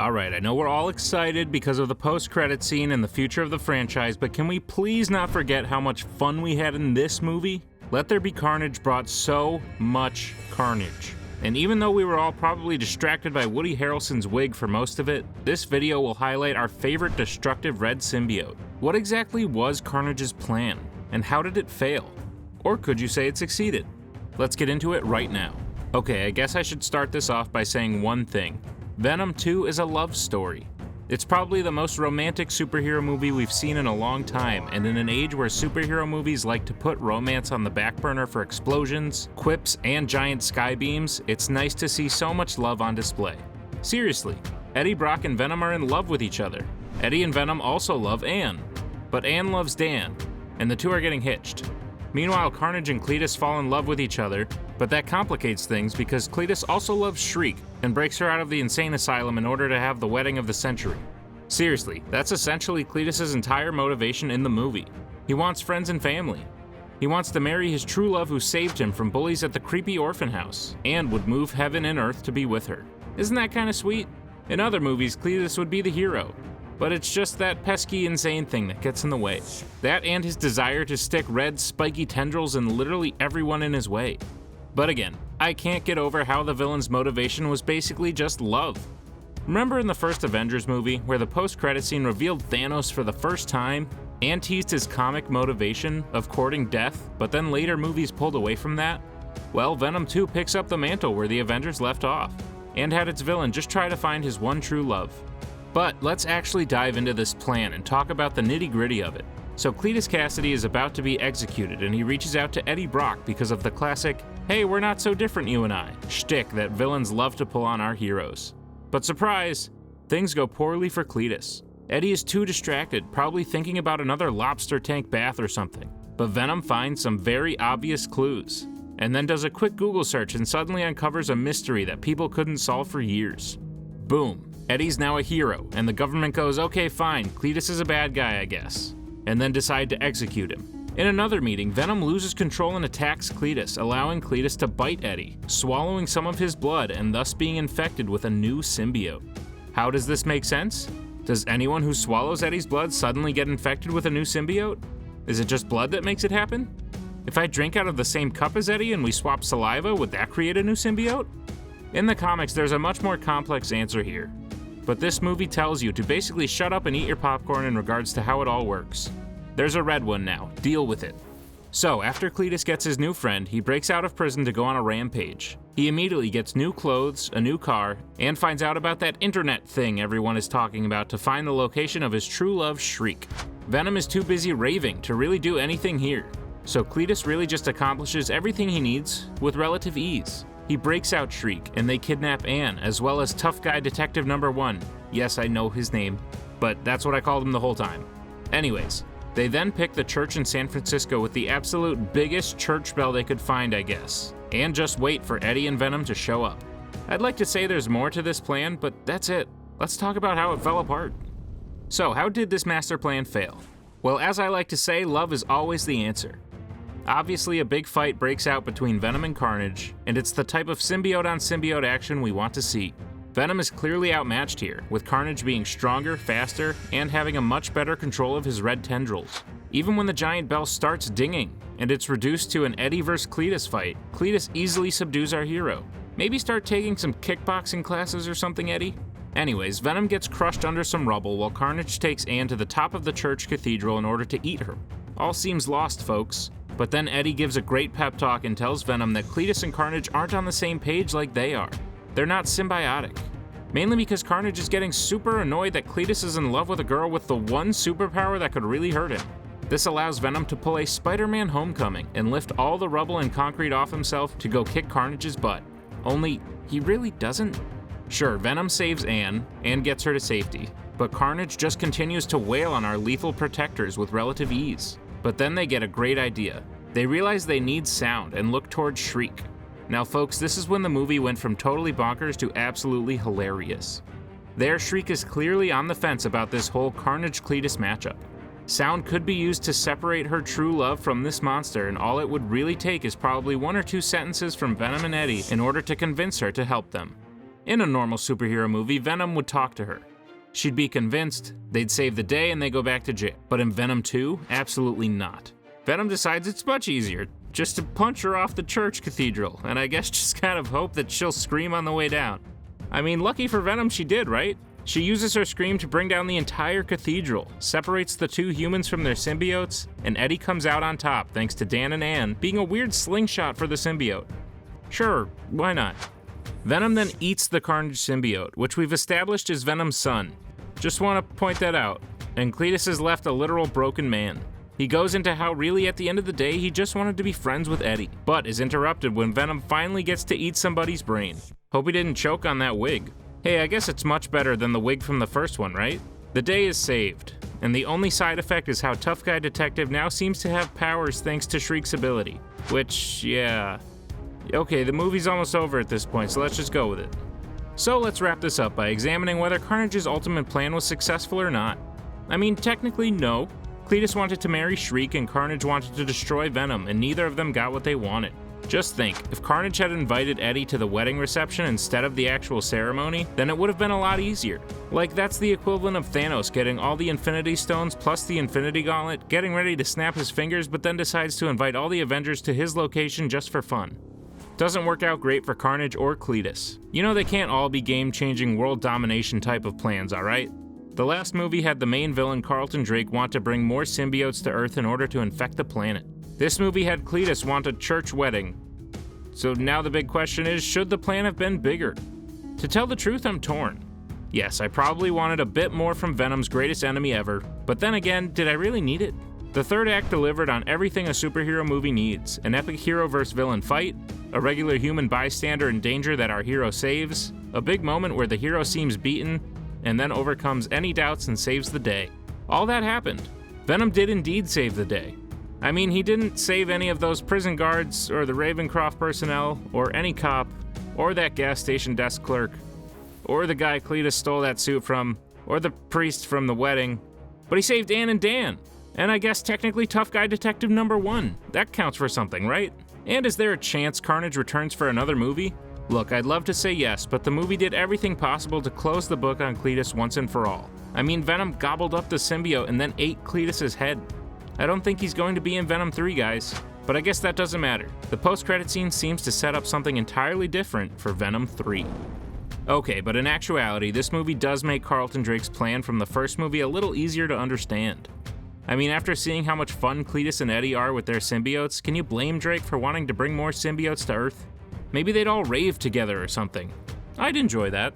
Alright, I know we're all excited because of the post-credit scene and the future of the franchise, but can we please not forget how much fun we had in this movie? Let There Be Carnage brought so much carnage. And even though we were all probably distracted by Woody Harrelson's wig for most of it, this video will highlight our favorite destructive red symbiote. What exactly was Carnage's plan? And how did it fail? Or could you say it succeeded? Let's get into it right now. Okay, I guess I should start this off by saying one thing. Venom 2 is a love story. It's probably the most romantic superhero movie we've seen in a long time, and in an age where superhero movies like to put romance on the back burner for explosions, quips, and giant sky beams, it's nice to see so much love on display. Seriously, Eddie Brock and Venom are in love with each other. Eddie and Venom also love Anne, but Anne loves Dan, and the two are getting hitched. Meanwhile, Carnage and Cletus fall in love with each other, but that complicates things because Cletus also loves Shriek and breaks her out of the insane asylum in order to have the wedding of the century. Seriously, that's essentially Cletus's entire motivation in the movie. He wants friends and family. He wants to marry his true love who saved him from bullies at the creepy orphan house, and would move heaven and earth to be with her. Isn't that kinda sweet? In other movies, Cletus would be the hero, but it's just that pesky, insane thing that gets in the way. That and his desire to stick red, spiky tendrils in literally everyone in his way. But again, I can't get over how the villain's motivation was basically just love. Remember in the first Avengers movie, where the post-credit scene revealed Thanos for the first time, and teased his comic motivation of courting death, but then later movies pulled away from that? Well, Venom 2 picks up the mantle where the Avengers left off, and had its villain just try to find his one true love. But let's actually dive into this plan and talk about the nitty-gritty of it. So Cletus Kasady is about to be executed, and he reaches out to Eddie Brock because of the classic, "Hey, we're not so different, you and I," shtick that villains love to pull on our heroes. But surprise, things go poorly for Cletus. Eddie is too distracted, probably thinking about another lobster tank bath or something. But Venom finds some very obvious clues, and then does a quick Google search and suddenly uncovers a mystery that people couldn't solve for years. Boom. Eddie's now a hero, and the government goes, okay fine, Cletus is a bad guy I guess, and then decide to execute him. In another meeting, Venom loses control and attacks Cletus, allowing Cletus to bite Eddie, swallowing some of his blood and thus being infected with a new symbiote. How does this make sense? Does anyone who swallows Eddie's blood suddenly get infected with a new symbiote? Is it just blood that makes it happen? If I drink out of the same cup as Eddie and we swap saliva, would that create a new symbiote? In the comics, there's a much more complex answer here. But this movie tells you to basically shut up and eat your popcorn in regards to how it all works. There's a red one now, deal with it. So, after Cletus gets his new friend, he breaks out of prison to go on a rampage. He immediately gets new clothes, a new car, and finds out about that internet thing everyone is talking about to find the location of his true love, Shriek. Venom is too busy raving to really do anything here, so Cletus really just accomplishes everything he needs with relative ease. He breaks out Shriek, and they kidnap Anne, as well as Tough Guy Detective Number 1. Yes, I know his name, but that's what I called him the whole time. Anyways, they then pick the church in San Francisco with the absolute biggest church bell they could find, I guess, and just wait for Eddie and Venom to show up. I'd like to say there's more to this plan, but that's it. Let's talk about how it fell apart. So, how did this master plan fail? Well, as I like to say, love is always the answer. Obviously, a big fight breaks out between Venom and Carnage, and it's the type of symbiote-on-symbiote action we want to see. Venom is clearly outmatched here, with Carnage being stronger, faster, and having a much better control of his red tendrils. Even when the giant bell starts dinging, and it's reduced to an Eddie vs. Cletus fight, Cletus easily subdues our hero. Maybe start taking some kickboxing classes or something, Eddie? Anyways, Venom gets crushed under some rubble while Carnage takes Anne to the top of the church cathedral in order to eat her. All seems lost, folks. But then Eddie gives a great pep talk and tells Venom that Cletus and Carnage aren't on the same page like they are. They're not symbiotic. Mainly because Carnage is getting super annoyed that Cletus is in love with a girl with the one superpower that could really hurt him. This allows Venom to pull a Spider-Man Homecoming and lift all the rubble and concrete off himself to go kick Carnage's butt. Only, he really doesn't? Sure, Venom saves Anne and gets her to safety, but Carnage just continues to wail on our lethal protectors with relative ease. But then they get a great idea. They realize they need sound and look towards Shriek. Now folks, this is when the movie went from totally bonkers to absolutely hilarious. There, Shriek is clearly on the fence about this whole Carnage-Cletus matchup. Sound could be used to separate her true love from this monster, and all it would really take is probably one or two sentences from Venom and Eddie in order to convince her to help them. In a normal superhero movie, Venom would talk to her. She'd be convinced, they'd save the day, and they go back to jail. But in Venom 2, absolutely not. Venom decides it's much easier just to punch her off the church cathedral, and I guess just kind of hope that she'll scream on the way down. I mean, lucky for Venom she did, right? She uses her scream to bring down the entire cathedral, separates the two humans from their symbiotes, and Eddie comes out on top thanks to Dan and Ann being a weird slingshot for the symbiote. Sure, why not? Venom then eats the Carnage symbiote, which we've established is Venom's son. Just want to point that out. And Cletus is left a literal broken man. He goes into how really at the end of the day he just wanted to be friends with Eddie, but is interrupted when Venom finally gets to eat somebody's brain. Hope he didn't choke on that wig. Hey, I guess it's much better than the wig from the first one, right? The day is saved, and the only side effect is how Tough Guy Detective now seems to have powers thanks to Shriek's ability. Which, yeah. Okay, the movie's almost over at this point, so let's just go with it. So let's wrap this up by examining whether Carnage's ultimate plan was successful or not. I mean, technically no. Cletus wanted to marry Shriek and Carnage wanted to destroy Venom, and neither of them got what they wanted. Just think, if Carnage had invited Eddie to the wedding reception instead of the actual ceremony, then it would have been a lot easier. Like, that's the equivalent of Thanos getting all the Infinity Stones plus the Infinity Gauntlet, getting ready to snap his fingers, but then decides to invite all the Avengers to his location just for fun. Doesn't work out great for Carnage or Cletus. You know they can't all be game-changing world domination type of plans, alright? The last movie had the main villain Carlton Drake want to bring more symbiotes to Earth in order to infect the planet. This movie had Cletus want a church wedding. So now the big question is, should the plan have been bigger? To tell the truth, I'm torn. Yes, I probably wanted a bit more from Venom's greatest enemy ever, but then again, did I really need it? The third act delivered on everything a superhero movie needs: an epic hero versus villain fight, a regular human bystander in danger that our hero saves, a big moment where the hero seems beaten, and then overcomes any doubts and saves the day. All that happened. Venom did indeed save the day. I mean, he didn't save any of those prison guards, or the Ravencroft personnel, or any cop, or that gas station desk clerk, or the guy Cletus stole that suit from, or the priest from the wedding, but he saved Ann and Dan. And I guess technically Tough Guy Detective number 1. That counts for something, right? And is there a chance Carnage returns for another movie? Look, I'd love to say yes, but the movie did everything possible to close the book on Cletus once and for all. I mean, Venom gobbled up the symbiote and then ate Cletus's head. I don't think he's going to be in Venom 3, guys. But I guess that doesn't matter. The post-credit scene seems to set up something entirely different for Venom 3. Okay, but in actuality, this movie does make Carlton Drake's plan from the first movie a little easier to understand. I mean, after seeing how much fun Cletus and Eddie are with their symbiotes, can you blame Drake for wanting to bring more symbiotes to Earth? Maybe they'd all rave together or something. I'd enjoy that.